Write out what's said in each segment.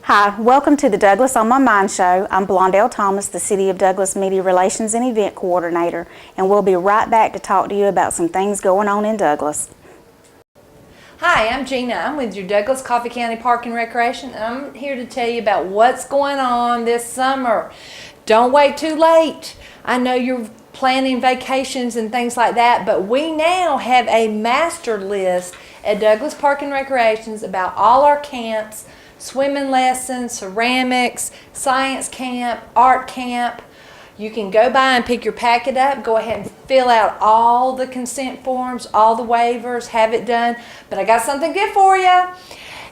Hi, welcome to the Douglas On My Mind show. I'm Blondell Thomas, the City of Douglas Media Relations and Event Coordinator, and we'll be right back to talk to you about some things going on in Douglas. Hi, I'm Gina. I'm with your Douglas Coffee County Park and Recreation, and I'm here to tell you about what's going on this summer. Don't wait too late. I know you're planning vacations and things like that, but we now have a master list at Douglas Park and Recreations about all our camps, swimming lessons, ceramics, science camp, art camp. You can go by and pick your packet up, go ahead and fill out all the consent forms, all the waivers, have it done. But I got something good for you.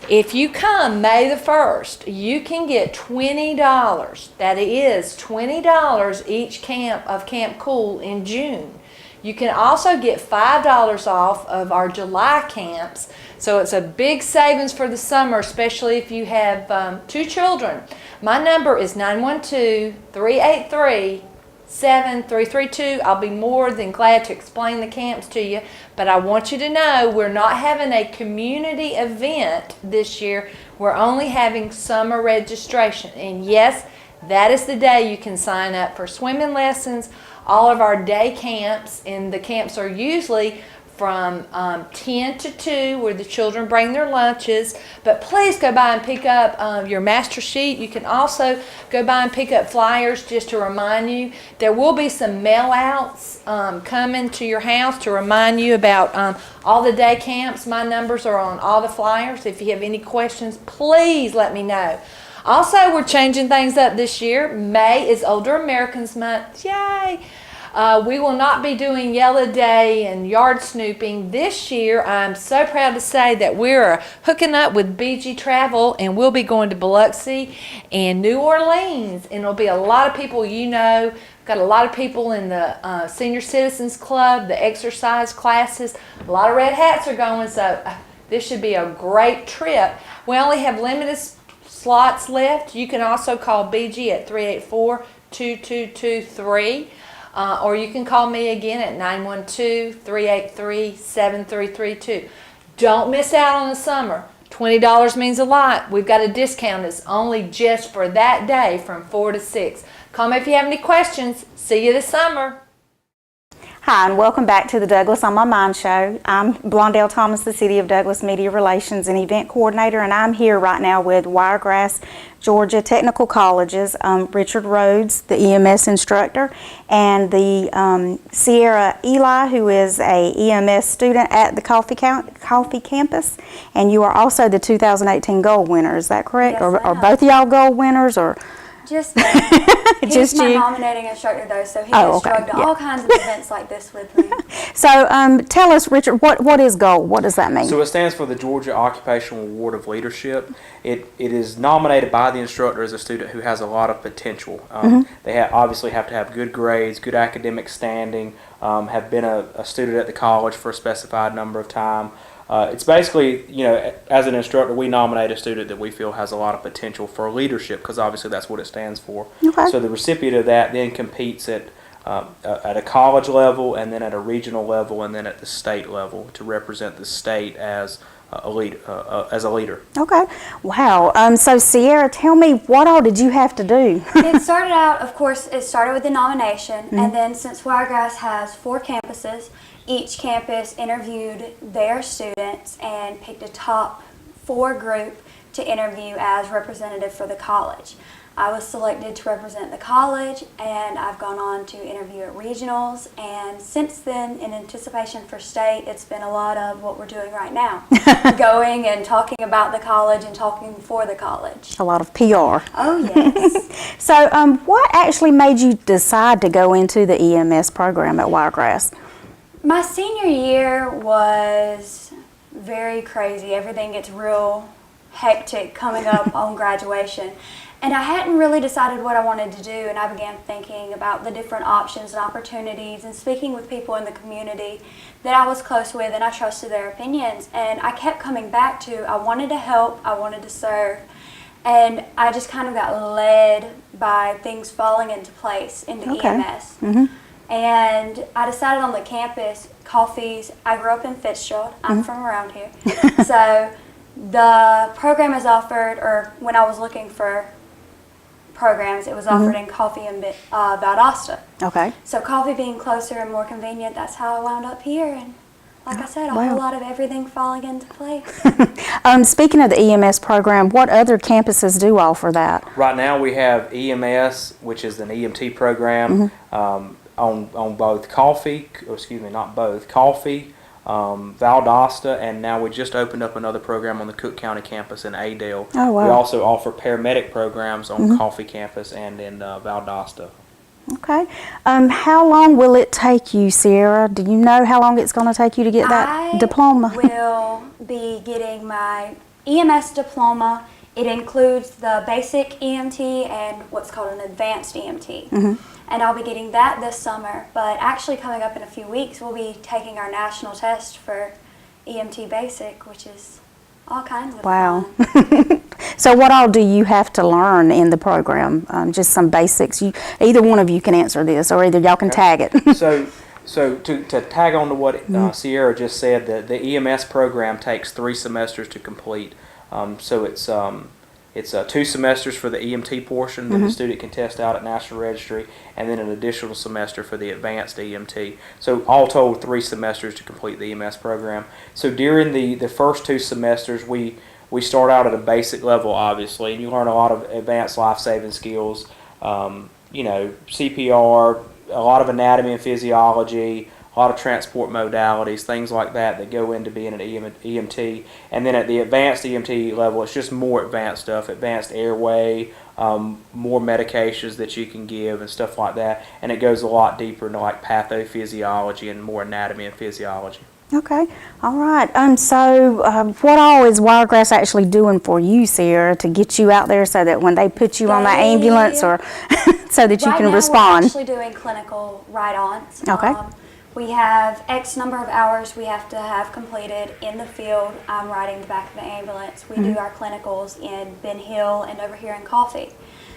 If you come May the 1st, you can get $20. That is $20 each camp of Camp Cool in June. You can also get $5 off of our July camps. So it's a big savings for the summer, especially if you have 2 children. My number is 912-383-7332. I'll be more than glad to explain the camps to you, but I want you to know we're not having a community event this year. We're only having summer registration. And yes, that is the day you can sign up for swimming lessons, all of our day camps, and the camps are usually from 10 to 2 where the children bring their lunches. But please go by and pick up your master sheet. You can also go by and pick up flyers just to remind you. There will be some mail outs coming to your house to remind you about all the day camps. My numbers are on all the flyers. If you have any questions, please let me know. Also, we're changing things up this year. May is Older Americans Month. Yay! We will not be doing Yellow Day and yard snooping this year. I'm so proud to say that we're hooking up with BG Travel, and we'll be going to Biloxi and New Orleans. And it'll be a lot of people you know. Got a lot of people in the Senior Citizens Club, the exercise classes. A lot of red hats are going, so this should be a great trip. We only have limited slots left. You can also call BG at 384-2223. Or you can call me again at 912-383-7332. Don't miss out on the summer. $20 means a lot. We've got a discount that's only just for that day from 4 to 6. Call me if you have any questions. See you this summer. Hi, and welcome back to the Douglas On My Mind show. I'm Blondell Thomas, the City of Douglas Media Relations and Event Coordinator, and I'm here right now with Wiregrass, Georgia Technical College's Richard Rhodes, the EMS instructor, and the Sierra Eli, who is a EMS student at the Coffee Campus, and you are also the 2018 gold winner. Is that correct? Yes, Are both of y'all gold winners, or? Just me. Just He's my you? nominating instructor, though, so he gets drugged to all kinds of events like this with me. So tell us, Richard, what is GOLD? What does that mean? So it stands for the Georgia Occupational Award of Leadership. It is nominated by the instructor as a student who has a lot of potential. They obviously have to have good grades, good academic standing, have been a student at the college for a specified number of time. It's basically, as an instructor, we nominate a student that we feel has a lot of potential for leadership, because obviously that's what it stands for. Okay. So the recipient of that then competes at a college level, and then at a regional level, and then at the state level to represent the state as a leader. Okay. Wow. So Sierra, tell me, what all did you have to do? It started out, of course, with the nomination, and then since Wiregrass has 4 campuses, each campus interviewed their students and picked a top 4 group to interview as representative for the college. I was selected to represent the college, and I've gone on to interview at regionals, and since then, in anticipation for state, it's been a lot of what we're doing right now. Going and talking about the college and talking for the college. A lot of PR. Oh, yes. So what actually made you decide to go into the EMS program at Wiregrass? My senior year was very crazy. Everything gets real hectic coming up on graduation. And I hadn't really decided what I wanted to do, and I began thinking about the different options and opportunities and speaking with people in the community that I was close with and I trusted their opinions. And I kept coming back to I wanted to help, I wanted to serve, and I just kind of got led by things falling into place into EMS. And I decided on the campus, coffees, I grew up in Fitzgerald, I'm from around here, so The program is offered, or when I was looking for programs, it was offered in Coffee and Valdosta. Okay. So Coffee being closer and more convenient, that's how I wound up here. And like I said, a Wow. whole lot of everything falling into place. Speaking of the EMS program, what other campuses do offer that? Right now we have EMS, which is an EMT program, on both Coffee, Valdosta, and now we just opened up another program on the Cook County campus in Adel. Oh, wow. We also offer paramedic programs on Coffee campus and in Valdosta. Okay. How long will it take you, Sierra? Do you know how long it's going to take you to get that I diploma? will be getting my EMS diploma. It includes the basic EMT and what's called an advanced EMT. And I'll be getting that this summer. But actually coming up in a few weeks, we'll be taking our national test for EMT basic, which is all kinds of Wow. fun. So what all do you have to learn in the program? Just some basics. Either one of you can answer this, or either y'all can tag it. So to tag on to what Sierra just said, the EMS program takes 3 semesters to complete. So it's 2 semesters for the EMT portion that the student can test out at National Registry, and then an additional semester for the advanced EMT. So all told, 3 semesters to complete the EMS program. So during the first 2 semesters, we start out at a basic level, obviously, and you learn a lot of advanced life-saving skills, CPR, a lot of anatomy and physiology, a lot of transport modalities, things like that go into being an EMT. And then at the advanced EMT level, it's just more advanced stuff, advanced airway, more medications that you can give and stuff like that. And it goes a lot deeper into like pathophysiology and more anatomy and physiology. Okay. All right. What all is Wiregrass actually doing for you, Sierra, to get you out there so that when they put you on that ambulance or so that you Right can now respond? We're actually doing clinical ride-ons. Okay. We have X number of hours we have to have completed in the field. I'm riding the back of the ambulance. We do our clinicals in Ben Hill and over here in Coffee.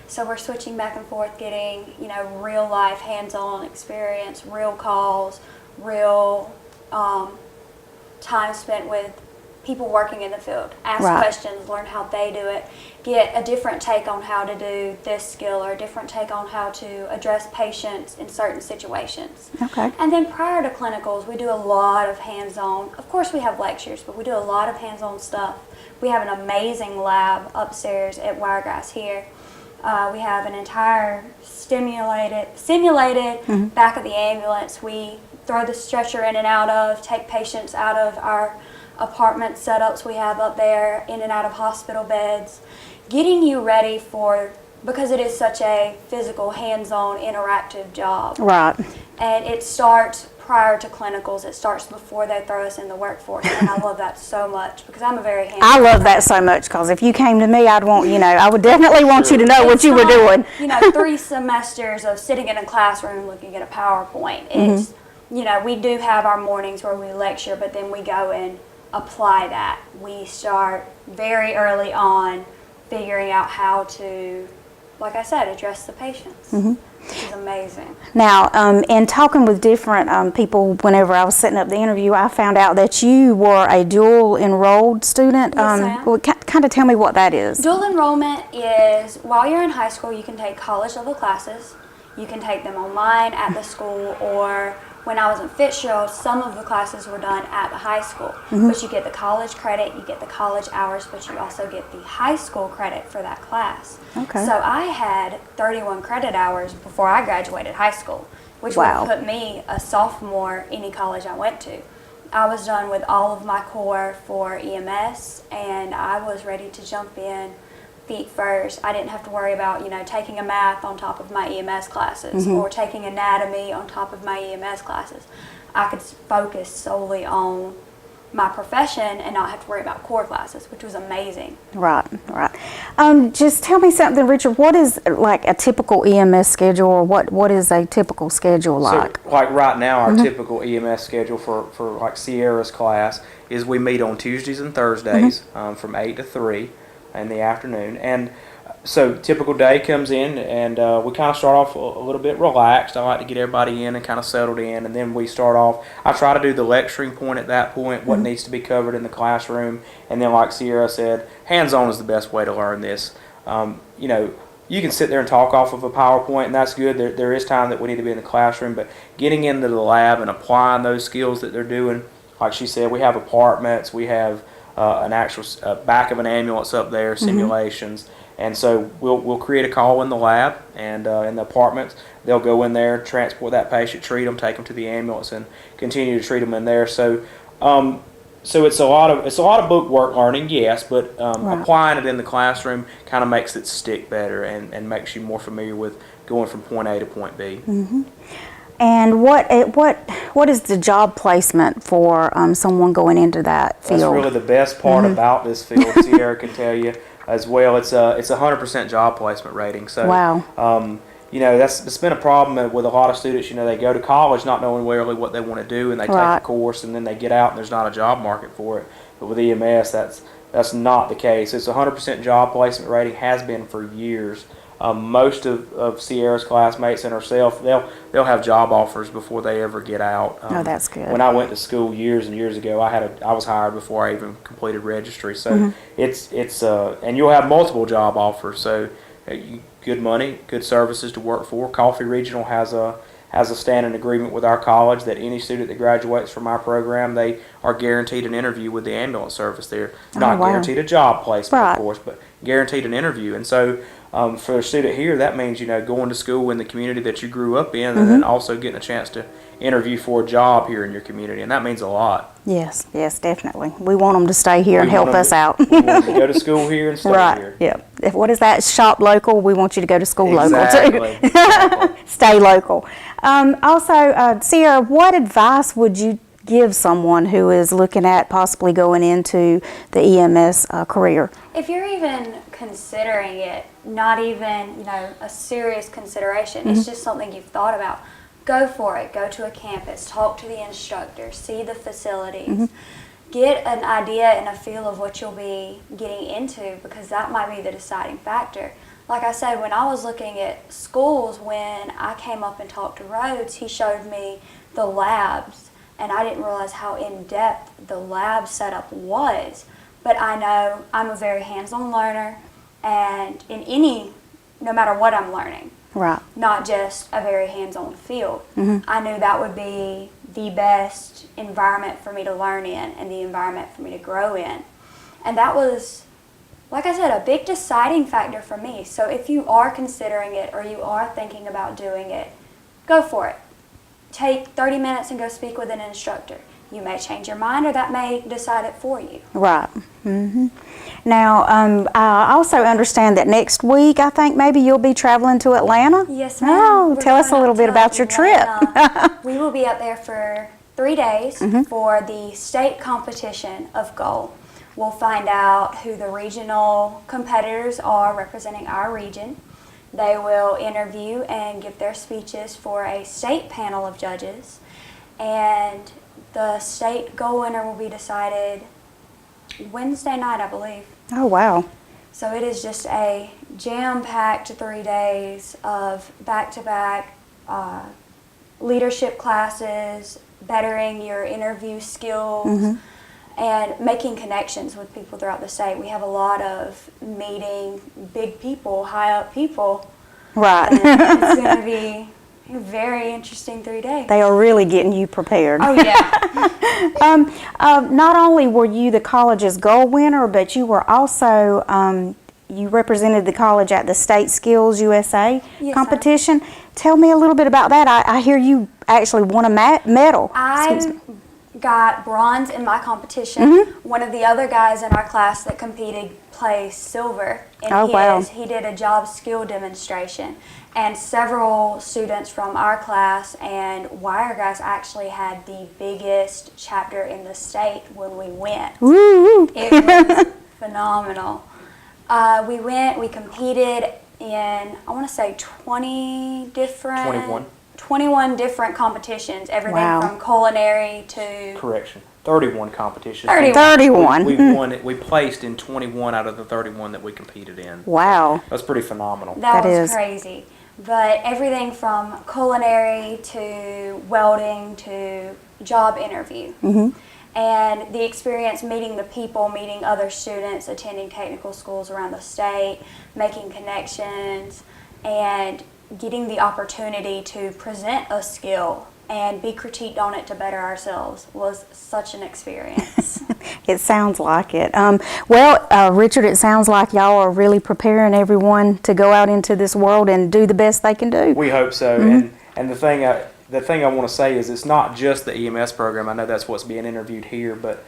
So we're switching back and forth, getting real life, hands-on experience, real calls, real time spent with people working in the field. Ask Right. questions, learn how they do it, get a different take on how to do this skill or a different take on how to address patients in certain situations. Okay. And then prior to clinicals, we do a lot of hands-on. Of course, we have lectures, but we do a lot of hands-on stuff. We have an amazing lab upstairs at Wiregrass here. We have an entire simulated back of the ambulance. We throw the stretcher in and out of, take patients out of our apartment setups we have up there, in and out of hospital beds, getting you ready because it is such a physical, hands-on, interactive job. Right. And it starts prior to clinicals. It starts before they throw us in the workforce, and I love that so much because I'm a very hands-on I love that so much because if you came to me, I would definitely want you to know what It's you were not, doing. 3 semesters of sitting in a classroom looking at a PowerPoint. It's, we do have our mornings where we lecture, but then we go and apply that. We start very early on figuring out how to, like I said, address the patients, which is amazing. Now, in talking with different people, whenever I was setting up the interview, I found out that you were a dual enrolled student. Yes, ma'am. Well, kind of tell me what that is. Dual enrollment is while you're in high school, you can take college level classes. You can take them online at the school, or when I was in Fitzgerald, some of the classes were done at the high school. But you get the college credit, you get the college hours, but you also get the high school credit for that class. Okay. So I had 31 credit hours before I graduated high school, which Wow. would put me a sophomore any college I went to. I was done with all of my core for EMS, and I was ready to jump in feet first. I didn't have to worry about, taking a math on top of my EMS classes or taking anatomy on top of my EMS classes. I could focus solely on my profession and not have to worry about core classes, which was amazing. Right. Just tell me something, Richard. What is like a typical EMS schedule, or what is a typical schedule like? So, like right now, our typical EMS schedule for like Sierra's class is we meet on Tuesdays and Thursdays from 8 to 3 in the afternoon. And So typical day comes in, and we kind of start off a little bit relaxed. I like to get everybody in and kind of settled in, and then we start off. I try to do the lecturing point at that point, what needs to be covered in the classroom, and then like Sierra said, hands-on is the best way to learn this. You know, you can sit there and talk off of a PowerPoint, and that's good. There is time that we need to be in the classroom, but getting into the lab and applying those skills that they're doing, like she said, we have apartments, we have an actual back of an ambulance up there, simulations. And so we'll create a call in the lab, and in the apartments, they'll go in there, transport that patient, treat them, take them to the ambulance, and continue to treat them in there. So it's a lot of book work learning, yes, but applying it in the classroom kind of makes it stick better and makes you more familiar with going from point A to point B. And what is the job placement for someone going into that field? That's really the best part about this field. Sierra can tell you as well. It's a 100% job placement rating. So wow. You know, it's been a problem with a lot of students. You know, they go to college not knowing really what they want to do, and they take a course, and then they get out and there's not a job market for it. But with EMS, that's not the case. It's a 100% job placement rating, has been for years. Most of Sierra's classmates and herself, they'll have job offers before they ever get out. Oh, that's good. When I went to school years and years ago, I was hired before I even completed registry. So it's and you'll have multiple job offers. So good money, good services to work for. Coffee Regional has a standing agreement with our college that any student that graduates from our program, they are guaranteed an interview with the ambulance service there. Not guaranteed a job placement, of course, but guaranteed an interview. And so for a student here, that means, you know, going to school in the community that you grew up in, and then also getting a chance to interview for a job here in your community, and that means a lot. Yes, definitely. We want them to stay here and help us out. We want them to go to school here and stay here. Yeah. What is that? Shop local. We want you to go to school local too. Exactly. Stay local. Also, Sierra, what advice would you give someone who is looking at possibly going into the EMS career? If you're even considering it, not even, you know, a serious consideration, it's just something you've thought about, go for it. Go to a campus, talk to the instructor, see the facilities, get an idea and a feel of what you'll be getting into, because that might be the deciding factor. Like I said, when I was looking at schools, when I came up and talked to Rhodes, he showed me the labs, and I didn't realize how in-depth the lab setup was. But I know I'm a very hands-on learner, and no matter what I'm learning, not just a very hands-on field, I knew that would be the best environment for me to learn in and the environment for me to grow in. And that was, like I said, a big deciding factor for me. So if you are considering it or you are thinking about doing it, go for it. Take 30 minutes and go speak with an instructor. You may change your mind, or that may decide it for you. Right. Now, I also understand that next week, I think maybe you'll be traveling to Atlanta? Yes, ma'am. Oh, tell us a little bit about your trip. We will be up there for 3 days for the state competition of goal. We'll find out who the regional competitors are representing our region. They will interview and give their speeches for a state panel of judges, and the state goal winner will be decided Wednesday night, I believe. Oh, wow. So it is just a jam-packed 3 days of back-to-back leadership classes, bettering your interview skills, and making connections with people throughout the state. We have a lot of meeting big people, high-up people. Right. And it's going to be a very interesting 3 days. They are really getting you prepared. Oh, yeah. Not only were you the college's gold winner, but you were also, you represented the college at the State Skills USA competition. Tell me a little bit about that. I hear you actually won a medal. I got bronze in my competition. One of the other guys in our class that competed placed silver in his. He did a job skill demonstration. And several students from our class and Wiregrass actually had the biggest chapter in the state when we went. Woo! It was phenomenal. We competed in, I want to say 21. 21 different competitions, everything Wow. from culinary to Correction. 31 competitions. 31. We won it. We placed in 21 out of the 31 that we competed in. Wow. That's pretty phenomenal. that That was is. crazy. But everything from culinary to welding to job interview. And the experience meeting the people, meeting other students, attending technical schools around the state, making connections, and getting the opportunity to present a skill and be critiqued on it to better ourselves was such an experience. It sounds like it. Richard, it sounds like y'all are really preparing everyone to go out into this world and do the best they can do. We hope so. And the thing I want to say is it's not just the EMS program. I know that's what's being interviewed here, but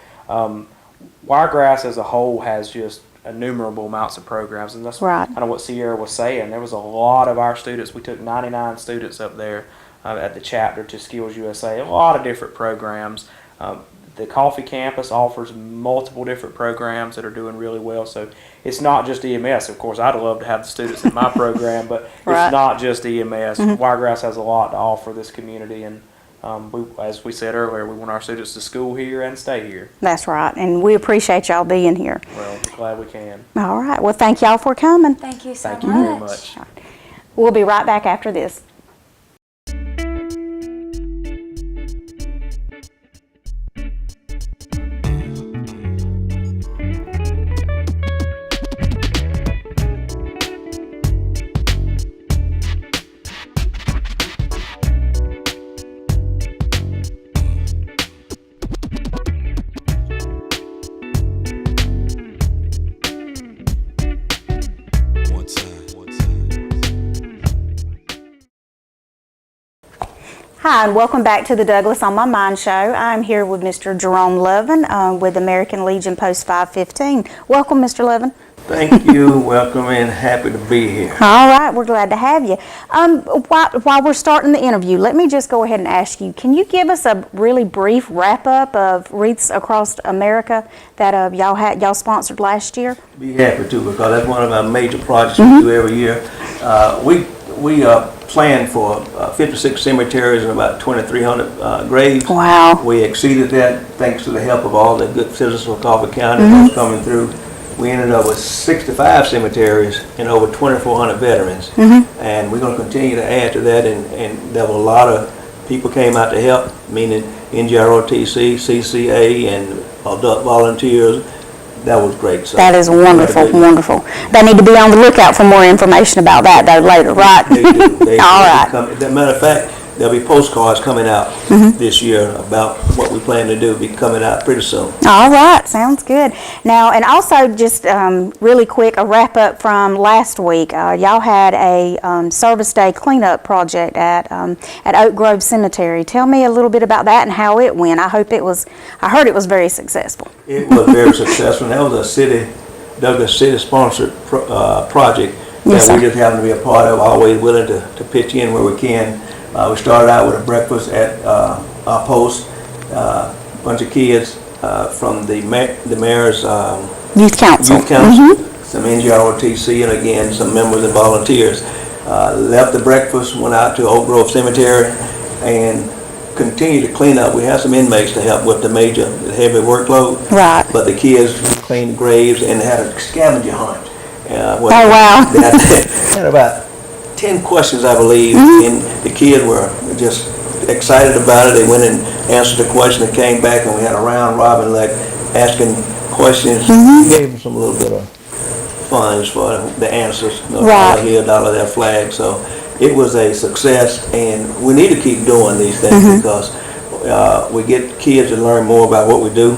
Wiregrass as a whole has just innumerable amounts of programs, and that's Right. kind of what Sierra was saying. There was a lot of our students. We took 99 students up there at the chapter to Skills USA. A lot of different programs. The Coffee Campus offers multiple different programs that are doing really well. So it's not just EMS. Of course, I'd love to have the students in my program, but Right. it's not just EMS. Wiregrass has a lot to offer this community, and as we said earlier, we want our students to school here and stay here. That's right, and we appreciate y'all being here. Well, glad we can. All right, well, thank y'all for coming. Thank you so Thank you very much. We'll be right back after this. Hi, and welcome back to the Douglas on My Mind show. I'm here with Mr. Jerome Lovin with American Legion Post 515. Welcome, Mr. Lovin. Thank you. Welcome and happy to be here. All right, we're glad to have you. While we're starting the interview, let me just go ahead and ask you, can you give us a really brief wrap-up of Wreaths Across America that y'all sponsored last year? Be happy to, because that's one of our major projects we do every year. We planned for 56 cemeteries and about 2,300 graves. Wow. We exceeded that thanks to the help of all the good citizens from Coffee County that's coming through. We ended up with 65 cemeteries and over 2,400 veterans. And we're going to continue to add to that, and there were a lot of people came out to help, meaning NGROTC, CCA, and adult volunteers. That was great. So That is wonderful, wonderful. They need to be on the lookout for more information about that, though, later, right? They do. They All do. right. As a matter of fact, there'll be postcards coming out this year about what we plan to do. Be coming out pretty soon. All right, sounds good. Now, and also just really quick, a wrap up from last week. Y'all had a service day cleanup project at Oak Grove Cemetery. Tell me a little bit about that and how it went. I heard it was very successful. It was very successful. That was a Douglas City sponsored project that Yes, sir. we just happen to be a part of. Always willing to pitch in where we can. We started out with a breakfast at our post. A bunch of kids from the mayor's Youth Council. Youth Council, some NGROTC, and again, some members and volunteers. Left the breakfast, went out to Oak Grove Cemetery, and continued to clean up. We had some inmates to help with the heavy workload. Right. But the kids cleaned graves and had a scavenger hunt. Oh, wow. They had about 10 questions, I believe, and the kids were just excited about it. They went and answered the question and came back, and we had a round robin, like asking questions. We gave them some little bit of funds for the answers, Right. $1 here, $1 there flag. So it was a success, and we need to keep doing these things because we get kids to learn more about what we do.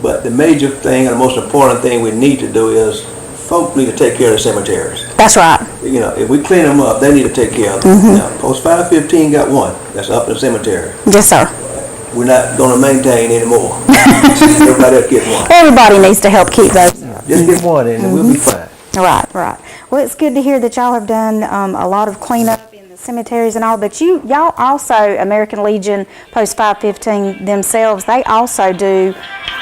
But the major thing and the most important thing we need to do is folk need to take care of the cemeteries. That's right. You know, if we clean them up, they need to take care of them. Now, Post 515 got one. That's up in the cemetery. Yes, sir. We're not going to maintain anymore. Everybody else get one. Everybody needs to help keep those. Just get one and we'll be fine. Right, right. Well, it's good to hear that y'all have done a lot of cleanup in the cemeteries and all, but y'all also, American Legion Post 515 themselves, they also do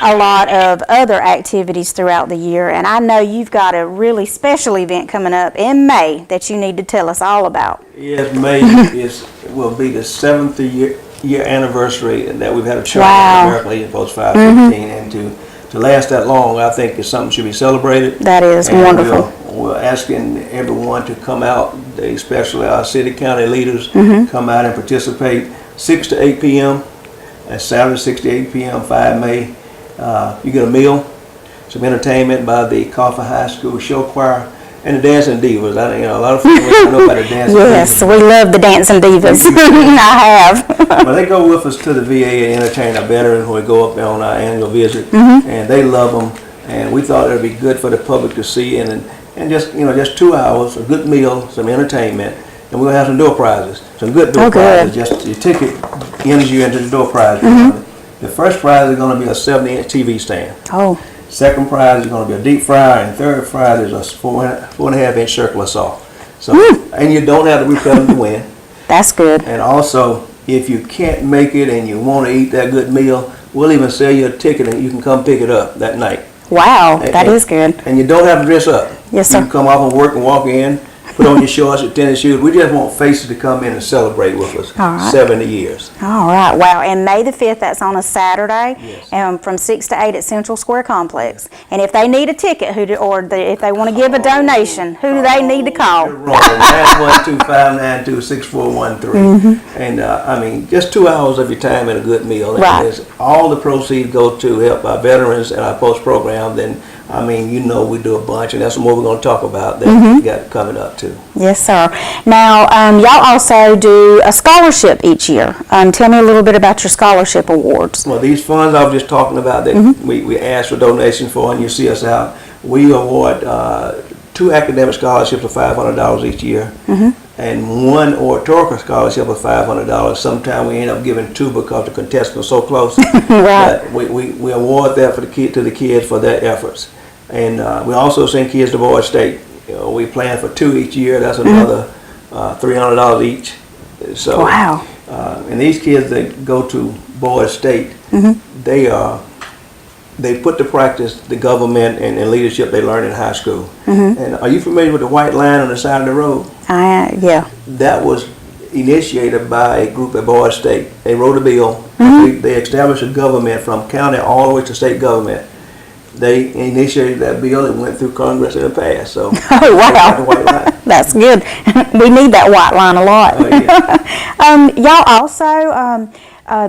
a lot of other activities throughout the year, and I know you've got a really special event coming up in May that you need to tell us all about. Yes, May will be the 7th year anniversary that we've had a charter Wow. at American Legion Post 515, and to last that long, I think is something should be celebrated. That is And wonderful. We're asking everyone to come out, especially our city county leaders, come out and participate 6 to 8 p.m. That's Saturday 6 to 8 p.m. 5 May. You get a meal, some entertainment by the Coffee High School Show Choir, and the Dancing Divas. A lot of people don't know about the Dancing Yes, Divas. we love the Dancing Divas. I have. Well, they go with us to the VA and entertain our veterans when we go up there on our annual visit, and they love them. And we thought it would be good for the public to see, and just 2 hours, a good meal, some entertainment, and we'll have some door prizes, some good door Oh, good. prizes. Just your ticket enters you into the door prize. The first prize is going to be a 70-inch TV stand. Oh, Second prize is going to be a deep fryer, and third prize is a 4.5-inch circular saw. So, and you don't have to be present to win. that's good. And also, if you can't make it and you want to eat that good meal, we'll even sell you a ticket and you can come pick it up that night. Wow, that is good. And you don't have to dress up. Yes, sir. You can come off and work and walk in, put on your shorts, your tennis shoes. We just want faces to come in and celebrate with us. All right. 70 years. All right, wow. And May the 5th, that's on a Saturday, Yes. from 6 to 8 at Central Square Complex. And if they need a ticket, if they want to give a donation, who do they need to call? 912-592-6413. And just 2 hours of your time and a good meal. Right. And all the proceeds go to help our veterans and our post program. Then, we do a bunch, and that's what we're going to talk about that we got coming up too. Yes, sir. Now, y'all also do a scholarship each year. Tell me a little bit about your scholarship awards. Well, these funds I was just talking about that we ask for donations for, and you see us out. We award 2 academic scholarships of $500 each year, and 1 oratorical scholarship of $500. Sometimes we end up giving 2 because the contestants are so close. Right. But we award that to the kids for their efforts, and we also send kids to Boyd State. We plan for 2 each year. That's another $300 each. So, Wow. and these kids that go to Boyd State, they put to practice the government and leadership they learned in high school. And are you familiar with the white line on the side of the road? Yeah. That was initiated by a group at Boyd State. They wrote a bill. They established a government from county all the way to state government. They initiated that bill. It went through Congress and it passed. So, Oh, wow. the white line. That's good. We need that white line a lot. Oh, yeah. Y'all also,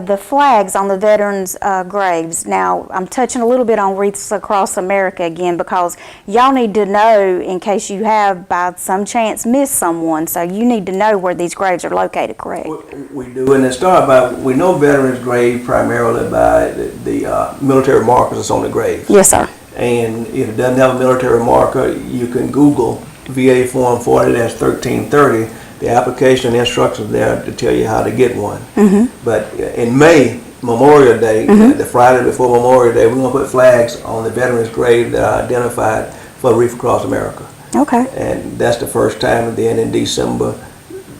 the flags on the veterans' graves. Now, I'm touching a little bit on Wreaths Across America again because y'all need to know in case you have, by some chance, missed someone. So you need to know where these graves are located, correct? We do, and it started by, we know veterans' grave primarily by the military markers that's on the grave. Yes, sir. And if it doesn't have a military marker, you can Google VA Form 40-1330. The application and instructions there to tell you how to get one. But in May, Memorial Day, the Friday before Memorial Day, we're going to put flags on the veterans' grave that are identified for Reef Across America. Okay. And that's the first time. And then in December,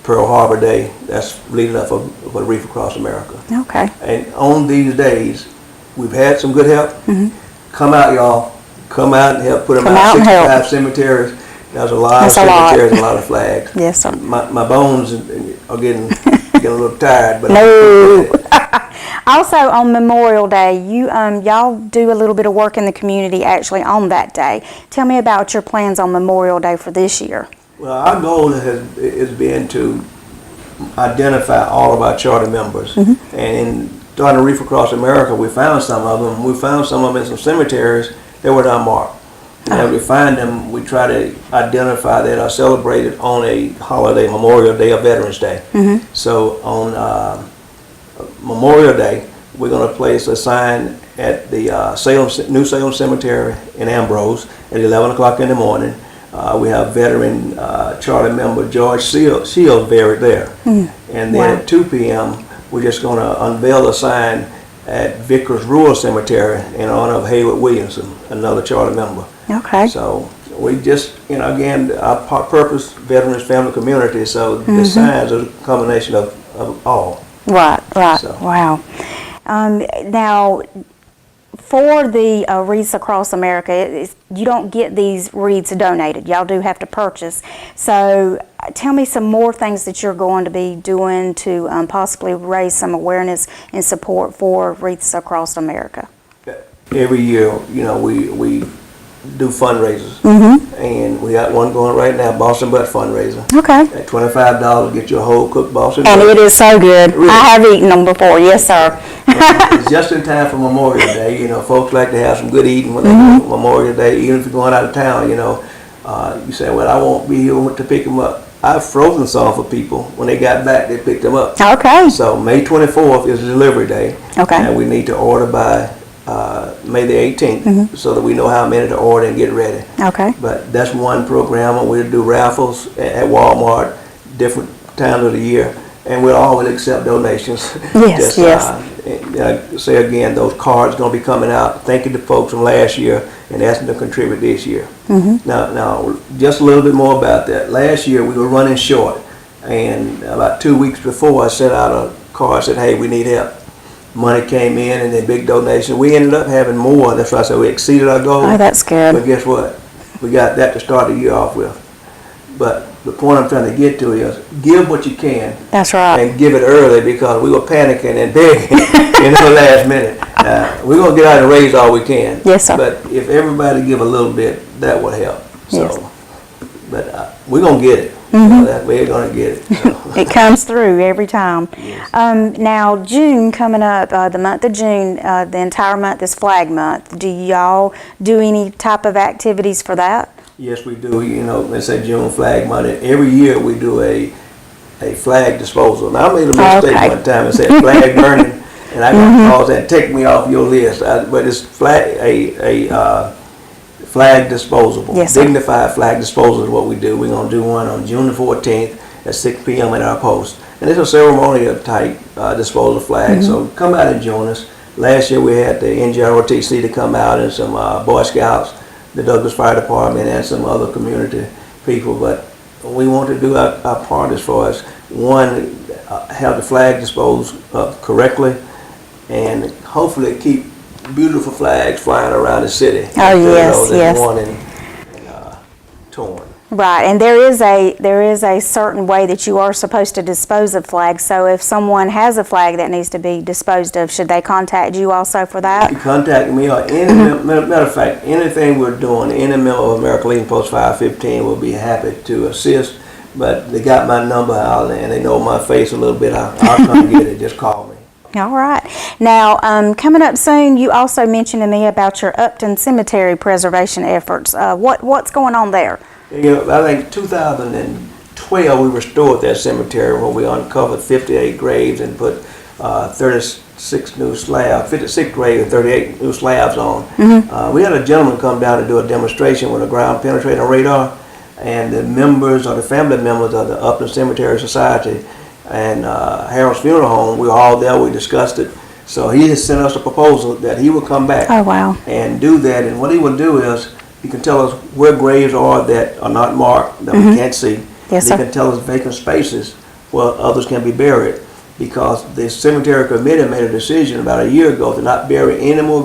Pearl Harbor Day, that's leading up for Reef Across America. Okay. And on these days, we've had some good help. Come out, y'all. Come out and help put them Come out. out and help. 65 cemeteries. There's a lot That's of a lot. cemeteries and a lot of flags. Yes, sir. My bones are getting a little tired, but No. Also, on Memorial Day, y'all do a little bit of work in the community actually on that day. Tell me about your plans on Memorial Day for this year. Well, our goal has been to identify all of our charter members. And in starting Reef Across America, we found some of them. We found some of them in some cemeteries that were unmarked. And as we find them, we try to identify that are celebrated on a holiday, Memorial Day or Veterans Day. So on Memorial Day, we're going to place a sign at the New Salem Cemetery in Ambrose at 11 o'clock in the morning. We have veteran charter member George Shields buried there. And then at 2 p.m., we're just going to unveil a sign at Vickers Rural Cemetery in honor of Hayward Williamson, another charter member. Okay. So we just, you know, again, our purpose, veterans, family, community, so the signs are a combination of all. Right, right. So. Wow. Now, for the Wreaths Across America, you don't get these wreaths donated. Y'all do have to purchase. So tell me some more things that you're going to be doing to possibly raise some awareness and support for Wreaths Across America. Every year, you know, we do fundraisers. And we got one going right now, Boston Butt fundraiser. Okay. At $25, get your whole cooked Boston And butt. it is so good. Really? I have eaten them before. Yes, sir. It's just in time for Memorial Day. You know, folks like to have some good eating when they go Memorial Day, even if you're going out of town, you know. You say, well, I won't be here to pick them up. I've frozen some for people. When they got back, they picked them up. Okay. So May 24th is delivery day. Okay. And we need to order by May the 18th so that we know how many to order and get ready. Okay. But that's one program, and we'll do raffles at Walmart different times of the year, and we'll always accept donations. Yes, yes. Say again, those cards gonna be coming out, thanking the folks from last year and asking them to contribute this year. Now, just a little bit more about that. Last year, we were running short, and about 2 weeks before, I sent out a card, said, hey, we need help. Money came in and then big donation. We ended up having more. That's why I said we exceeded our goal. Oh, that's good. But guess what? We got that to start the year off with. But the point I'm trying to get to is give what you can That's right. and give it early, because we were panicking and begging in the last minute. We're going to get out and raise all we can. Yes, sir. But if everybody give a little bit, that would help. So, Yes. but we're going to get it. You know, that we're going to get it. So. It comes through every time. Now, June coming up, the month of June, the entire month is Flag Month. Do y'all do any type of activities for that? Yes, we do. You know, let's say June Flag Month. Every year we do a flag disposal. Now, I made a mistake Okay. one time and said flag burning, and I got calls that take me off your list. But it's flag disposable. Yes, sir. Dignified flag disposal is what we do. We're going to do one on June the 14th at 6 p.m. at our post. And it's a ceremonial type disposal of flags. So come out and join us. Last year we had the NJROTC to come out, and some Boy Scouts, the Douglas Fire Department, and some other community people. But we want to do our part as far as, one, have the flag disposed of correctly, and hopefully keep beautiful flags flying around the city. Oh, yes, Those that yes. worn and torn. Right, and there is a certain way that you are supposed to dispose of flags. So if someone has a flag that needs to be disposed of, should they contact you also for that? You contact me, or any, matter of fact, anything we're doing, any member of American Legion Post 515 will be happy to assist. But they got my number out and they know my face a little bit. I'll come get it. Just call me. All right. Now, coming up soon, you also mentioned to me about your Upton Cemetery preservation efforts. What's going on there? You know, I think 2012 we restored that cemetery where we uncovered 58 graves and put 36 new slabs, 56 graves and 38 new slabs on. We had a gentleman come down to do a demonstration with a ground penetrating radar, and the members or the family members of the Upton Cemetery Society and Harold's Funeral Home, we were all there, we discussed it. So he has sent us a proposal that he would come back Oh, wow. and do that. And what he would do is, he can tell us where graves are that are not marked, that we can't see. Yes, He sir. can tell us vacant spaces where others can be buried. Because the cemetery committee made a decision about a year ago to not bury any more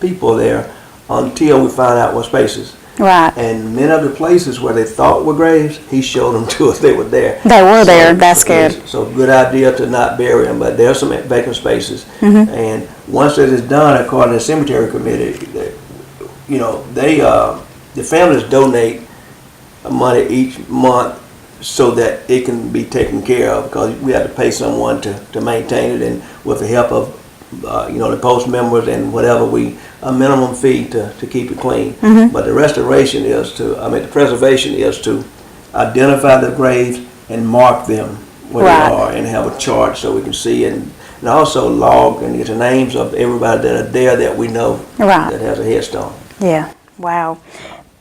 people there until we find out what spaces. Right. And many of the places where they thought were graves, he showed them to us, they were there. They were there. That's good. So good idea to not bury them, but there are some vacant spaces. And once it is done, according to the cemetery committee, you know, the families donate money each month so that it can be taken care of, because we have to pay someone to maintain it, and with the help of you know, the post members and whatever, a minimum fee to keep it clean. But the restoration is the preservation is to identify the graves and mark them where Right. they are, and have a chart so we can see, and also log and get the names of everybody that are there that we know Right. that has a headstone. Yeah. Wow.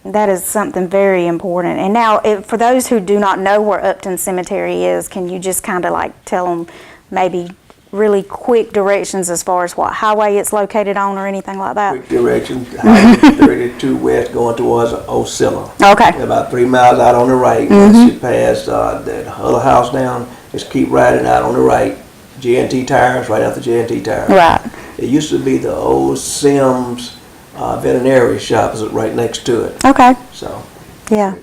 That is something very important. And now, for those who do not know where Upton Cemetery is, can you just kind of like tell them maybe really quick directions as far as what highway it's located on or anything like that? Quick direction, Highway 32 west going towards Osceola. Okay. About 3 miles out on the right. Once you pass that other house down, just keep riding out on the right. G&T Tires, right after G&T Tires. Right. It used to be the old Sims veterinary shop is right next to it. Okay. So, Yeah.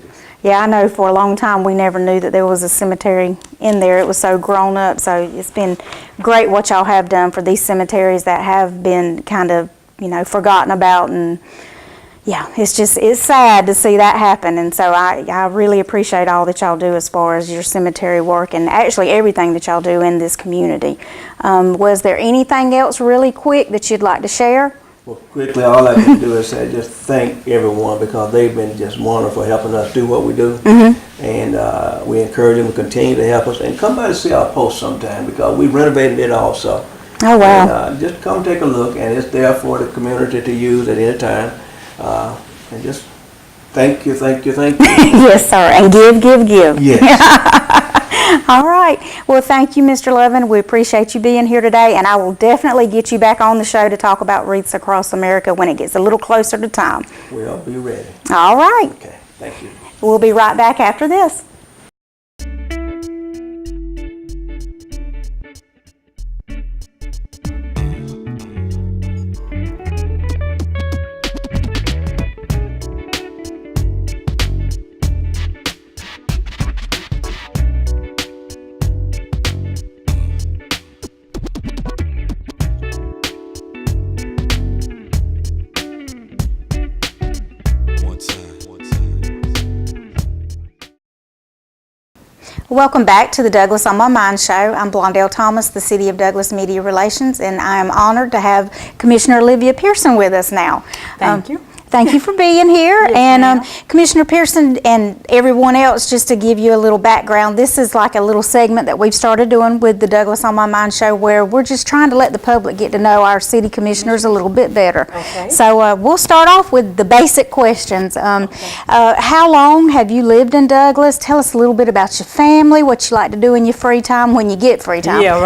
Yeah, I know for a long time we never knew that there was a cemetery in there. It was so grown up. So it's been great what y'all have done for these cemeteries that have been kind of, forgotten about. And yeah, it's sad to see that happen. And so I really appreciate all that y'all do as far as your cemetery work and actually everything that y'all do in this community. Was there anything else really quick that you'd like to share? well, quickly, all I can do is say just thank everyone because they've been just wonderful helping us do what we do. And we encourage them to continue to help us and come by to see our post sometime because we renovated it also. Oh, wow. And, just come take a look, and it's there for the community to use at any time. And just thank you. Yes, sir. And give. Yes. All right. Well, thank you, Mr. Lovin. We appreciate you being here today, and I will definitely get you back on the show to talk about Wreaths Across America when it gets a little closer to time. We'll be ready. All right. Okay. Thank you. We'll be right back after this. Welcome back to the Douglas On My Mind show. I'm Blondell Thomas, the City of Douglas Media Relations, and I am honored to have Commissioner Olivia Pearson with us now. Thank you. Thank you for being here. Yes, Commissioner Pearson and everyone else, just to give you a little background, this is like a little segment that we've started doing with the Douglas On My Mind show where we're just trying to let the public get to know our city commissioners a little bit better. Okay. So we'll start off with the basic questions. How long have you lived in Douglas? Tell us a little bit about your family, what you like to do in your free time when you get free time. Yeah,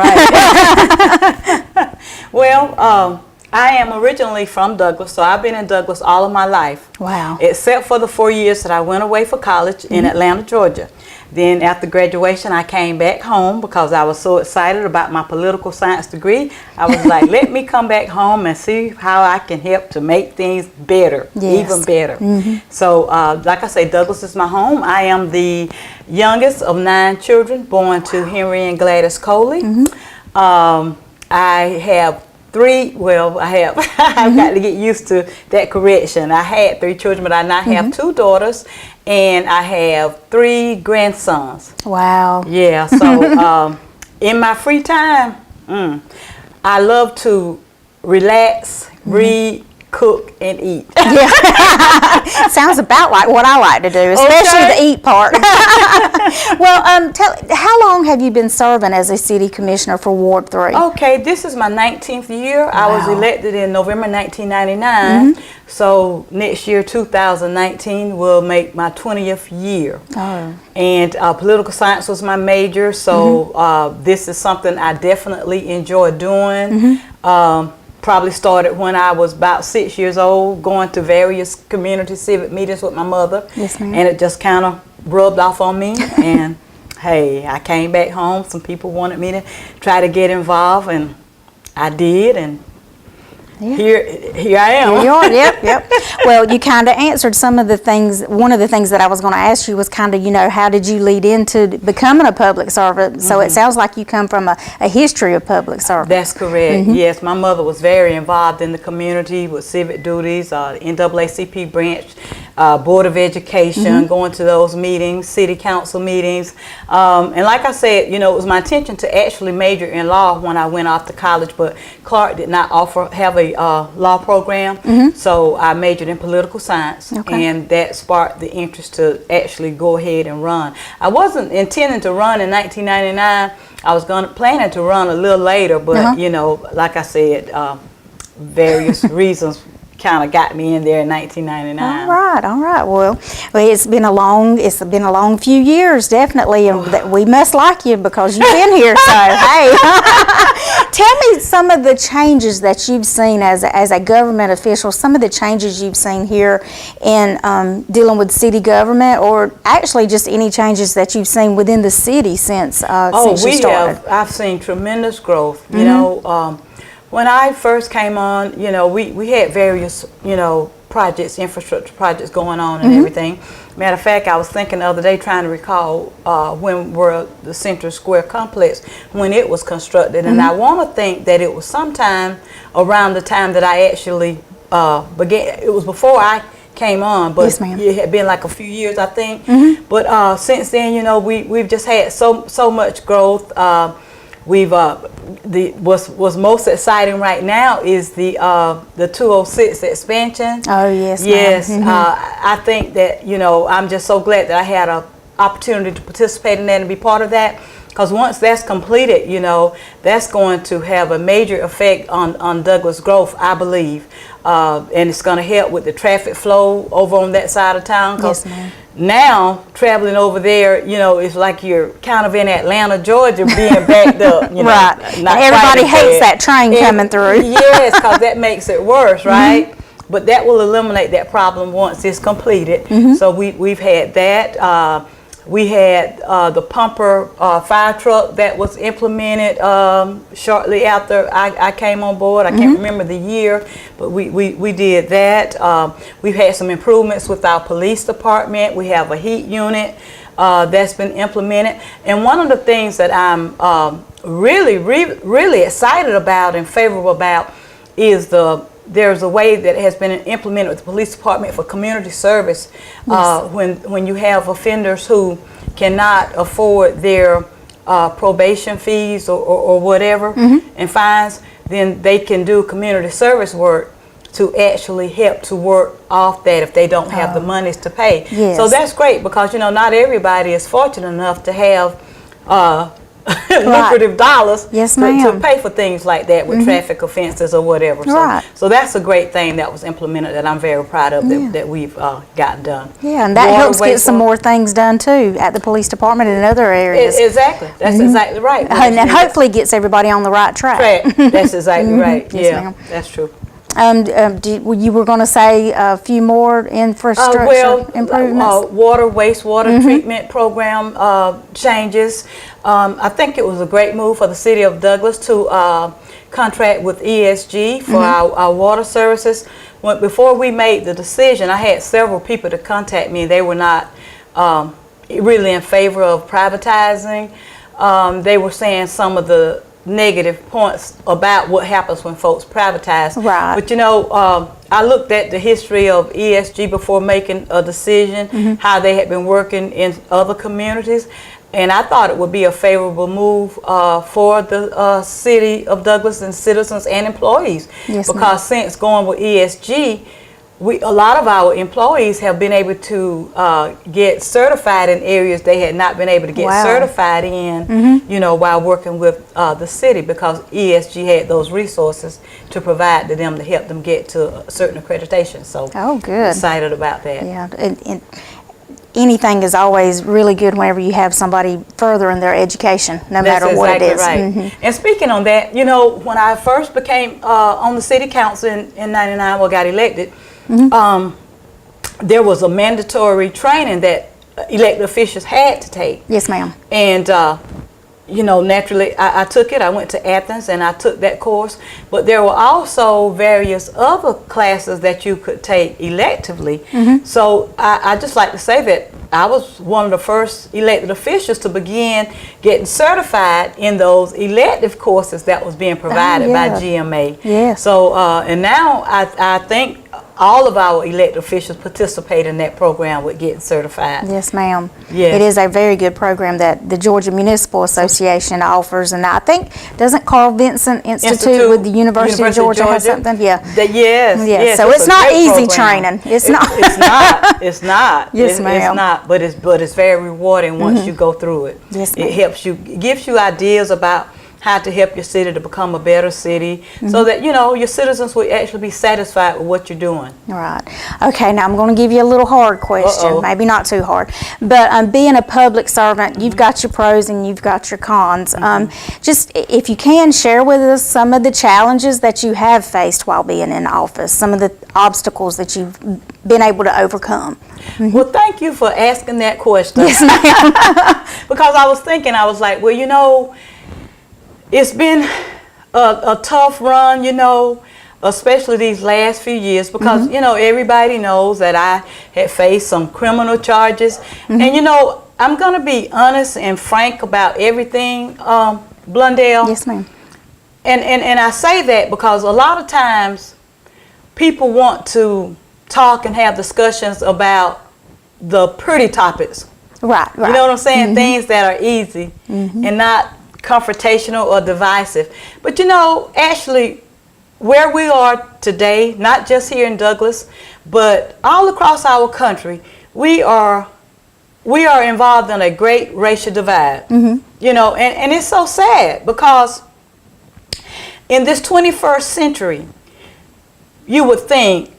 right. Well, I am originally from Douglas, so I've been in Douglas all of my life. Wow. Except for the 4 years that I went away for college in Atlanta, Georgia. Then after graduation, I came back home because I was so excited about my political science degree. I was like, let me come back home and see how I can help to make things better, even better. So like I say, Douglas is my home. I am the youngest of 9 children born to Henry and Gladys Coley. I have I've got to get used to that correction. I had 3 children, but I now have 2 daughters, and I have 3 grandsons. Wow. Yeah, so in my free time, I love to relax, read, cook, and eat. Yeah. Sounds about like what I like to do, especially the eat part. Well, how long have you been serving as a city commissioner for Ward 3? Okay, this is my 19th year. I was elected in November 1999. So next year, 2019, will make my 20th year. And political science was my major, so this is something I definitely enjoy doing. Probably started when I was about 6 years old, going to various community civic meetings with my mother. Yes, ma'am. And it just kind of rubbed off on me. And hey, I came back home. Some people wanted me to try to get involved, and I did. And here I am. Here you are. Yep. Well, you kind of answered some of the things. One of the things that I was going to ask you was kind of, how did you lead into becoming a public servant? So it sounds like you come from a history of public service. That's correct. Yes, my mother was very involved in the community with civic duties, NAACP branch, Board of Education, going to those meetings, city council meetings. And like I said, it was my intention to actually major in law when I went off to college, but Clark did not have a law program, so I majored in political science, and that sparked the interest to actually go ahead and run. I wasn't intending to run in 1999. I was planning to run a little later, but like I said, various reasons kind of got me in there in 1999. All right. Well, it's been a long few years, definitely, and that we must like you because you've been here. So hey. Tell me some of the changes that you've seen as a government official, some of the changes you've seen here in dealing with city government, or actually just any changes that you've seen within the city since you started. I've seen tremendous growth. You know, when I first came on, you know, we had various, you know, projects, infrastructure projects going on and everything. Matter of fact, I was thinking the other day trying to recall when the Central Square complex, when it was constructed. And I want to think that it was sometime around the time that I actually began. It was before I came on, but Yes, ma'am. it had been like a few years, I think. But since then, you know, we've just had so much growth. We've what's most exciting right now is the 206 expansion. Oh, yes, ma'am. Yes, I think that, you know, I'm just so glad that I had an opportunity to participate in that and be part of that. Because once that's completed, you know, that's going to have a major effect on Douglas growth, I believe. And it's going to help with the traffic flow over on that side of town. Yes, ma'am. Now, traveling over there, you know, it's like you're kind of in Atlanta, Georgia, being backed up. You know, Right. And everybody hates that train coming through. Yes, because that makes it worse, right? But that will eliminate that problem once it's completed. So we've had that. We had the pumper fire truck that was implemented shortly after I came on board. I can't remember the year, but we did that. We've had some improvements with our police department. We have a heat unit that's been implemented. And one of the things that I'm really excited about and favorable about is there's a way that has been implemented with the police department for community service. When you have offenders who cannot afford their probation fees or whatever and fines, then they can do community service work to actually help to work off that if they don't have the monies to pay. Yes. So that's great because, you know, not everybody is fortunate enough to have lucrative dollars Yes, to ma'am. pay for things like that with traffic offenses or whatever. Right. So that's a great thing that was implemented that I'm very proud of that we've gotten done. Yeah, and that Water, helps get some wastewater. more things done too at the police department and in other areas. Exactly. That's exactly right. And hopefully gets everybody on the right track. That's exactly right. Yes, Yeah, ma'am. that's true. You were going to say a few more infrastructure improvements? Water, wastewater treatment program changes. I think it was a great move for the city of Douglas to contract with ESG for our water services. Before we made the decision, I had several people to contact me. They were not really in favor of privatizing. They were saying some of the negative points about what happens when folks privatize. Right. But you know, I looked at the history of ESG before making a decision, how they had been working in other communities, and I thought it would be a favorable move for the city of Douglas and citizens and employees. Yes, ma'am. Because since going with ESG, a lot of our employees have been able to get certified in areas they had not been able to get Wow. certified in, you know, while working with the city, because ESG had those resources to provide to them to help them get to a certain accreditation. So Oh, good. excited about that. Yeah, and anything is always really good whenever you have somebody furthering their education, no That's matter what it exactly is. right. And speaking on that, you know, when I first became on the city council in '99, got elected, there was a mandatory training that elected officials had to take. Yes, ma'am. And, you know, naturally, I took it. I went to Athens and I took that course. But there were also various other classes that you could take electively. So I just like to say that I was one of the first elected officials to begin getting certified in those elective courses that was being provided by yeah. GMA. Yes. So, and now I think all of our elected officials participate in that program with getting certified. Yes, ma'am. Yes. It is a very good program that the Georgia Municipal Association offers, and I think, doesn't Carl Vincent Institute with the University of Georgia have something? Yeah. Yes. Yeah, so it's a not great easy program. training. It's not. It's not. It's not. Yes, It's ma'am. not. But it's very rewarding once you go through it. Yes, It ma'am. helps you, gives you ideas about how to help your city to become a better city, so that your citizens will actually be satisfied with what you're doing. Right. Okay, now I'm going to give you a little hard question. Uh-oh. Maybe not too hard. But being a public servant, you've got your pros and you've got your cons. Just if you can, share with us some of the challenges that you have faced while being in office, some of the obstacles that you've been able to overcome. Well, thank you for asking that question. Yes, ma'am. Because I was like, well, it's been a tough run, especially these last few years, because, everybody knows that I had faced some criminal charges. And, I'm going to be honest and frank about everything, Blundell. Yes, ma'am. And I say that because a lot of times people want to talk and have discussions about the pretty topics. Right, right. You know what I'm saying? Things that are easy and not confrontational or divisive. But actually, where we are today, not just here in Douglas, but all across our country, we are involved in a great racial divide. And it's so sad because in this 21st century, you would think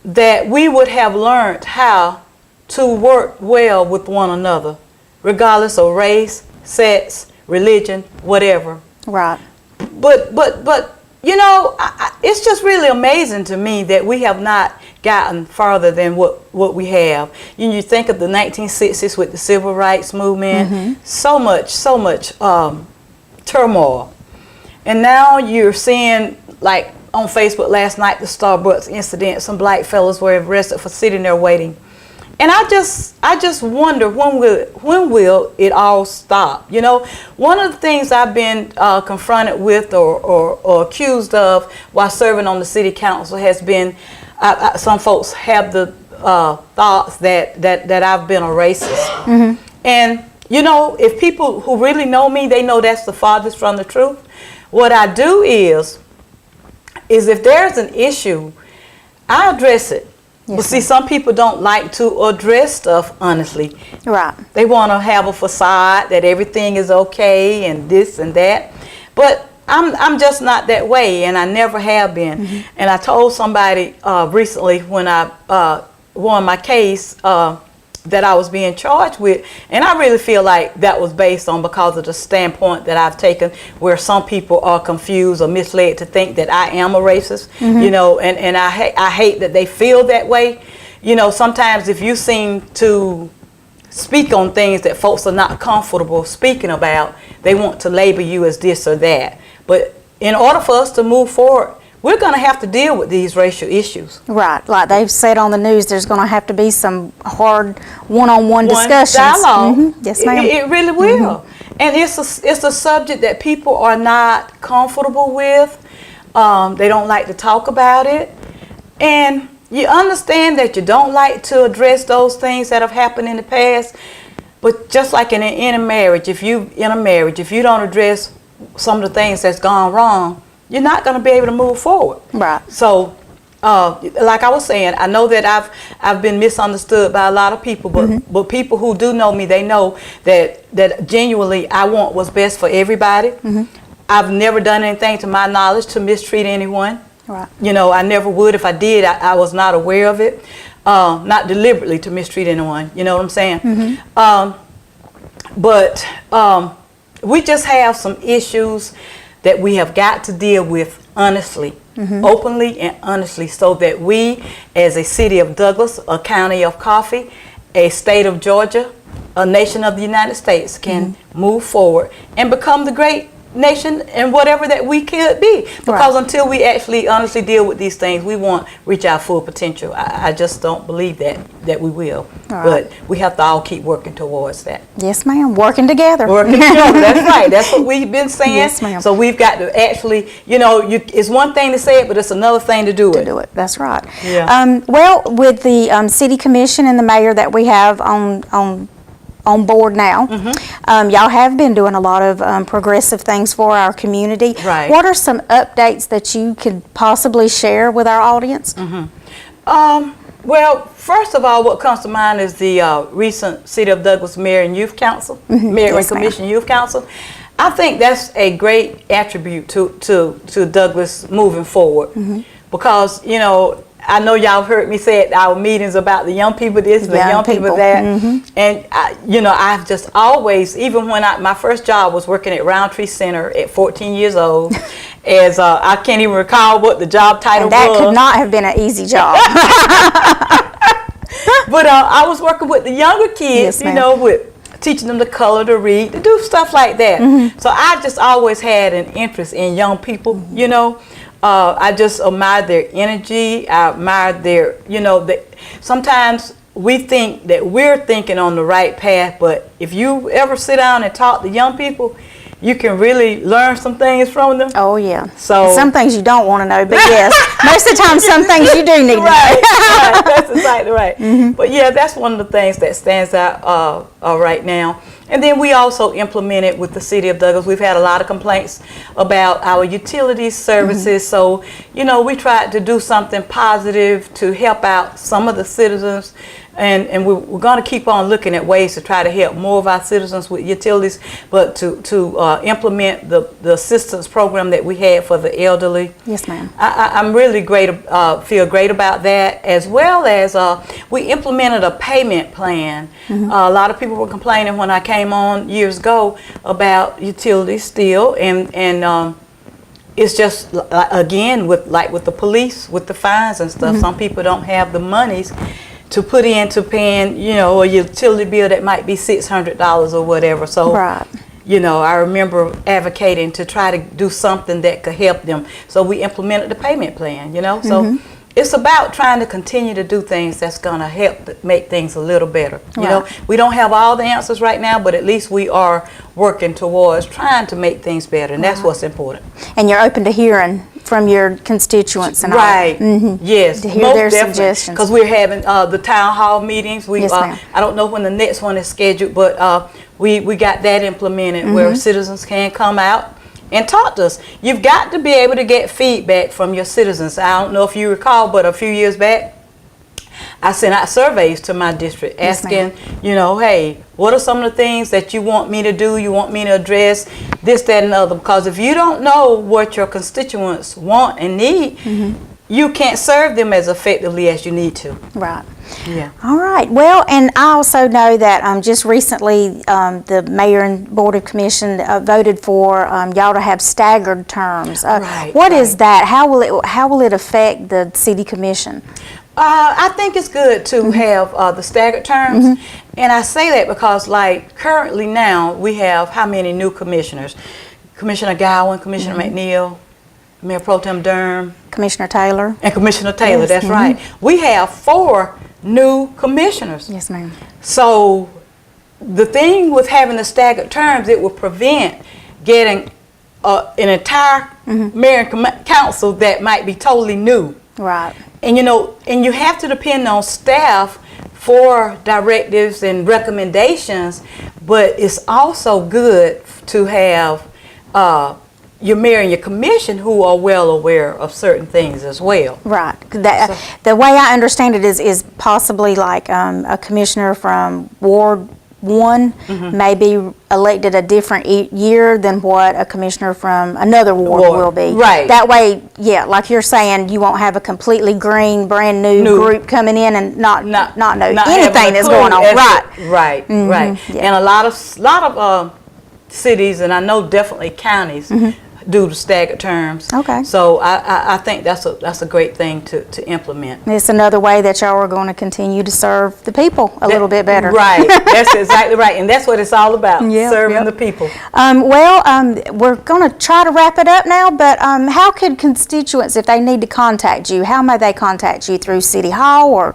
that we would have learned how to work well with one another, regardless of race, sex, religion, whatever. Right. But it's just really amazing to me that we have not gotten farther than what we have. You think of the 1960s with the civil rights movement, so much turmoil. And now you're seeing, like on Facebook last night, the Starbucks incident, some black fellas were arrested for sitting there waiting. And I just wonder when will it all stop? One of the things I've been confronted with or accused of while serving on the city council has been some folks have the thoughts that I've been a racist. And if people who really know me, they know that's the farthest from the truth. What I do is if there's an issue, I address it. Yes, but see, some people don't like to address stuff honestly. Right. They want to have a facade that everything is okay and this and that. But I'm just not that way, and I never have been. And I told somebody recently when I won my case that I was being charged with, and I really feel like that was based on because of the standpoint that I've taken, where some people are confused or misled to think that I am a racist, and I hate that they feel that way. Sometimes if you seem to speak on things that folks are not comfortable speaking about, they want to label you as this or that. But in order for us to move forward, we're going to have to deal with these racial issues. Right. Like they've said on the news, there's going to have to be some hard one-on-one discussions. Dialogue. Yes, ma'am. It really will. And it's a subject that people are not comfortable with. They don't like to talk about it. And you understand that you don't like to address those things that have happened in the past. But just like in a marriage, if you don't address some of the things that's gone wrong, you're not going to be able to move forward. Right. So, like I was saying, I know that I've been misunderstood by a lot of people, but people who do know me, they know that genuinely I want what's best for everybody. I've never done anything to my knowledge to mistreat anyone. Right. I never would. If I did, I was not aware of it. Not deliberately to mistreat anyone. You know what I'm saying? But we just have some issues that we have got to deal with honestly, openly and honestly, so that we as a city of Douglas, a county of coffee, a state of Georgia, a nation of the United States can move forward and become the great nation and whatever that we could be. Because until we actually honestly deal with these things, we won't reach our full potential. I just don't believe that we will. But we have to all keep working towards that. Yes, ma'am. Working together. Working together. That's right. That's what we've been saying. Yes, ma'am. So we've got to actually, it's one thing to say it, but it's another thing to do it. That's right. Yeah. Well, with the city commission and the mayor that we have on board now, y'all have been doing a lot of progressive things for our community. Right. What are some updates that you could possibly share with our audience? Well, first of all, what comes to mind is the recent City of Douglas Mayor and Youth Council, Mayor and Yes, ma'am. Commission Youth Council. I think that's a great attribute to Douglas moving forward, because you know, I know y'all heard me say at our meetings about the young people this, the young people that, and you know, I've just always, even when my first job was working at Roundtree Center at 14 years old, as I can't even recall what the job title And that was. could not have been an easy job. But I was working with the younger kids, Yes, you ma'am. know, with teaching them to color, to read, to do stuff like that. So I just always had an interest in young people, you know. I just admired their energy. I admired their, you know, sometimes we think that we're thinking on the right path, but if you ever sit down and talk to young people, you can really learn some things from them. Oh, yeah. So- some things you don't want to know, but yes, most of the time, some things you do need to know. Right, that's exactly right. But yeah, that's one of the things that stands out right now. And then we also implemented with the City of Douglas. We've had a lot of complaints about our utilities services. So, you know, we tried to do something positive to help out some of the citizens. And we're going to keep on looking at ways to try to help more of our citizens with utilities, but to implement the assistance program that we had for the elderly. Yes, ma'am. I'm really feel great about that, as well as we implemented a payment plan. A lot of people were complaining when I came on years ago about utilities still, and it's just again with the police, with the fines and stuff. Some people don't have the monies to put into paying, you know, a utility bill that might be $600 or whatever. So, Right. you know, I remember advocating to try to do something that could help them. So we implemented the payment plan, you know. So it's about trying to continue to do things that's going to help make things a little better. You know, Right. we don't have all the answers right now, but at least we are working towards trying to make things better, and that's what's important. And you're open to hearing from your constituents and all. Right. Yes. To hear their suggestions. Because we're having the town hall meetings. Yes, ma'am. I don't know when the next one is scheduled, but we got that implemented where citizens can come out and talk to us. You've got to be able to get feedback from your citizens. I don't know if you recall, but a few years back, I sent out surveys to my district Yes, asking, you know, hey, what are some of the things that you want me to do, you want me to address, this, that, and the other. Because if you don't know what your constituents want and need, you can't serve them as effectively as you need to. Right. Yeah. All right. Well, and I also know that just recently the mayor and board of commission voted for y'all to have staggered terms. Right, What is right. that? How will it affect the city commission? I think it's good to have the staggered terms, and I say that because, like, currently now we have how many new commissioners? Commissioner Gowan, Commissioner McNeil, Mayor Pro Tem Durham, Commissioner Taylor? and Commissioner Taylor. Yes, That's right. We have 4 new commissioners. Yes, ma'am. So the thing with having the staggered terms, it will prevent getting an entire mayor and council that might be totally new. Right. And you know, and you have to depend on staff for directives and recommendations, but it's also good to have your mayor and your commission who are well aware of certain things as well. Right. The way I understand it is possibly like a commissioner from Ward 1 may be elected a different year than what a commissioner from another ward will be. Right. That way, yeah, like you're saying, you won't have a completely green, brand new group coming in and not know having anything a that's clue going on. as Right. to- right, right. yeah. And a lot of cities, and I know definitely counties, do the staggered terms. Okay. So I think that's a great thing to implement. It's another way that y'all are going to continue to serve the people a little bit better. Right. That's exactly right, and that's what it's all about. Yeah, serving yep. the people. We're going to try to wrap it up now, but how could constituents, if they need to contact you, how may they contact you? Through City Hall, or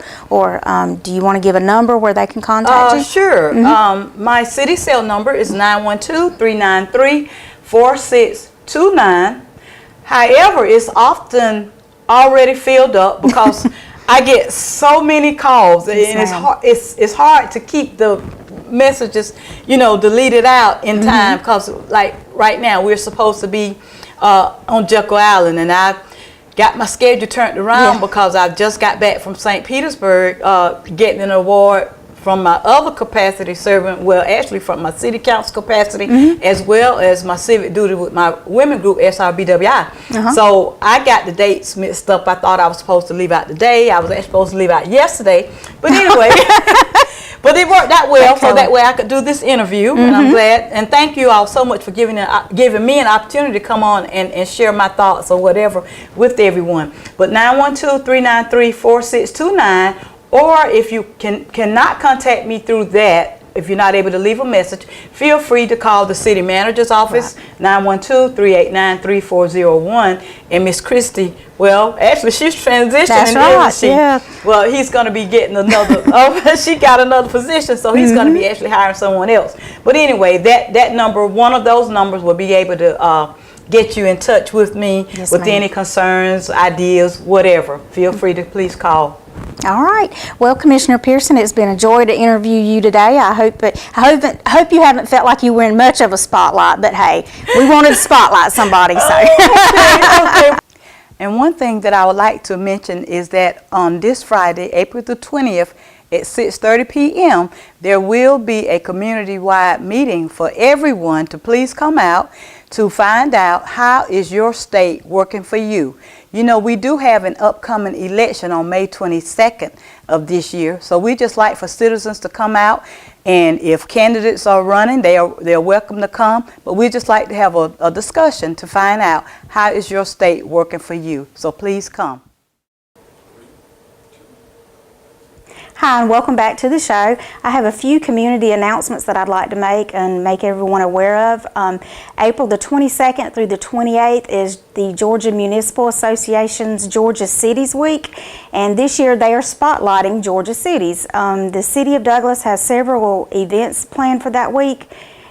do you want to give a number where they can contact you? Sure. My city cell number is 912-393-4629. However, it's often already filled up because I get so many calls, and ma'am. it's hard to keep the messages, deleted out in time, because like right now we're supposed to be on Jekyll Island, and I got my schedule turned around because I just got back from St. Petersburg getting an award from my other capacity serving, well, actually from my city council capacity, as well as my civic duty with my women group, SRBWI. So I got the dates mixed up. I thought I was supposed to leave out today. I was actually supposed to leave out yesterday. But anyway, but it worked out well, so that way I could do this interview, and I'm glad. And thank you all so much for giving me an opportunity to come on and share my thoughts or whatever with everyone. But 912-393-4629, or if you cannot contact me through that, if you're not able to leave a message, feel free to call the city manager's office, 912-389-3401. And Miss Christie, well, actually she's transitioning. That's right, isn't she? yeah. Well, he's going to be getting another, she got another position, so he's going to be actually hiring someone else. But anyway, that number, one of those numbers will be able to get you in touch with me with any concerns, ideas, whatever. Feel free to please call. All right. Well, Commissioner Pearson, it's been a joy to interview you today. I hope you haven't felt like you were in much of a spotlight, but hey, we wanted to spotlight somebody, so. Okay. And one thing that I would like to mention is that on this Friday, April the 20th, at 6:30 p.m., there will be a community-wide meeting for everyone to please come out to find out how is your state working for you. You know, we do have an upcoming election on May 22nd of this year, so we just like for citizens to come out, and if candidates are running, they're welcome to come, but we just like to have a discussion to find out how is your state working for you. So please come. Hi, and welcome back to the show. I have a few community announcements that I'd like to make and make everyone aware of. April the 22nd through the 28th is the Georgia Municipal Association's Georgia Cities Week, and this year they are spotlighting Georgia cities. The City of Douglas has several events planned for that week.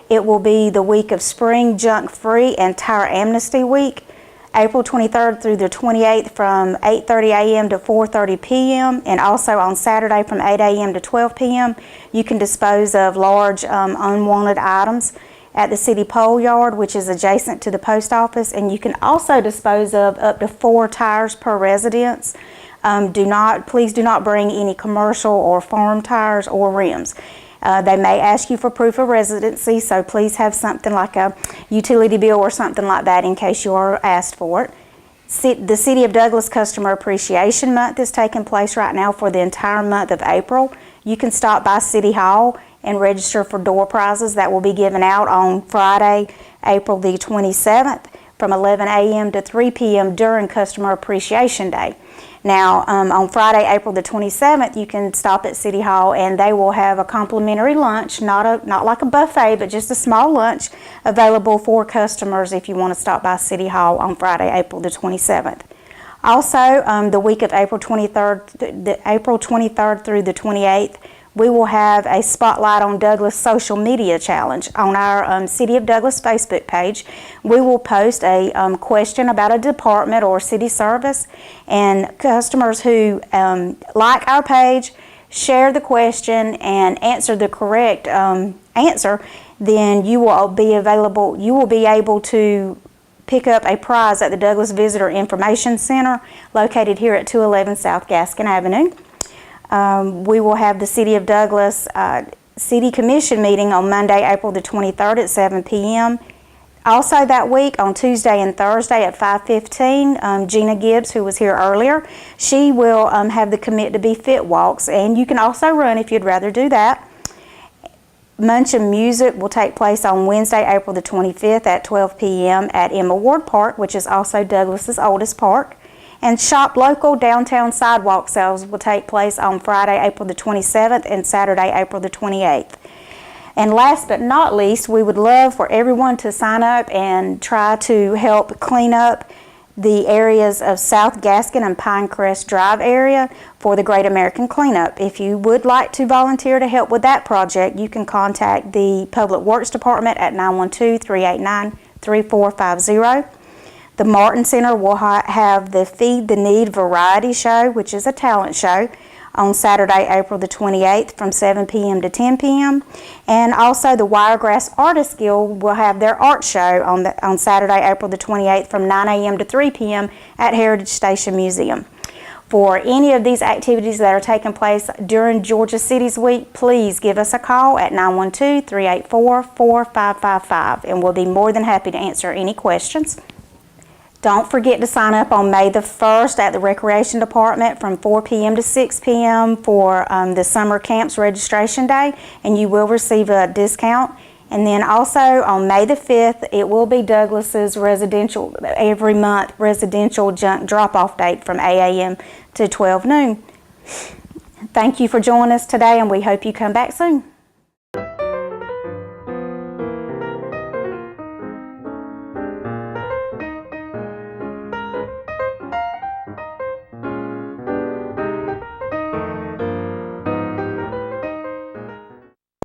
It will be the week of Spring Junk Free and Tire Amnesty Week. April 23rd through the 28th from 8:30 a.m. to 4:30 p.m. and also on Saturday from 8 a.m. to 12 p.m. You can dispose of large unwanted items at the city pole yard, which is adjacent to the post office, and you can also dispose of up to 4 tires per residence. Please do not bring any commercial or farm tires or rims. They may ask you for proof of residency, so please have something like a utility bill or something like that in case you are asked for it. The City of Douglas Customer Appreciation Month is taking place right now for the entire month of April. You can stop by City Hall and register for door prizes that will be given out on Friday, April the 27th from 11 a.m. to 3 p.m. during Customer Appreciation Day. Now, on Friday, April the 27th, you can stop at City Hall and they will have a complimentary lunch, not like a buffet, but just a small lunch available for customers if you want to stop by City Hall on Friday, April the 27th. Also, the week of April 23rd through the 28th, we will have a Spotlight on Douglas social media challenge on our City of Douglas Facebook page. We will post a question about a department or city service, and customers who like our page, share the question, and answer the correct answer, then you will be able to pick up a prize at the Douglas Visitor Information Center located here at 211 South Gaskin Avenue. We will have the City of Douglas City Commission meeting on Monday, April the 23rd at 7 p.m. Also that week, on Tuesday and Thursday at 5:15, Gina Gibbs, who was here earlier, she will have the Commit to Be Fit walks, and you can also run if you'd rather do that. Munch and Music will take place on Wednesday, April the 25th at 12 p.m. at Emma Ward Park, which is also Douglas's oldest park. And Shop Local downtown sidewalk sales will take place on Friday, April the 27th and Saturday, April the 28th. And last but not least, we would love for everyone to sign up and try to help clean up the areas of South Gaskin and Pinecrest Drive area for the Great American Cleanup. If you would like to volunteer to help with that project, you can contact the Public Works Department at 912-389-3450. The Martin Center will have the Feed the Need Variety Show, which is a talent show, on Saturday, April the 28th from 7 p.m. to 10 p.m. And also the Wiregrass Artists Guild will have their art show on Saturday, April the 28th from 9 a.m. to 3 p.m. at Heritage Station Museum. For any of these activities that are taking place during Georgia Cities Week, please give us a call at 912-384-4555, and we'll be more than happy to answer any questions. Don't forget to sign up on May the 1st at the Recreation Department from 4 p.m. to 6 p.m. for the Summer Camps Registration Day, and you will receive a discount. And then also on May the 5th, it will be Douglas's residential, every month, residential junk drop-off date from 8 a.m. to 12 noon. Thank you for joining us today, and we hope you come back soon.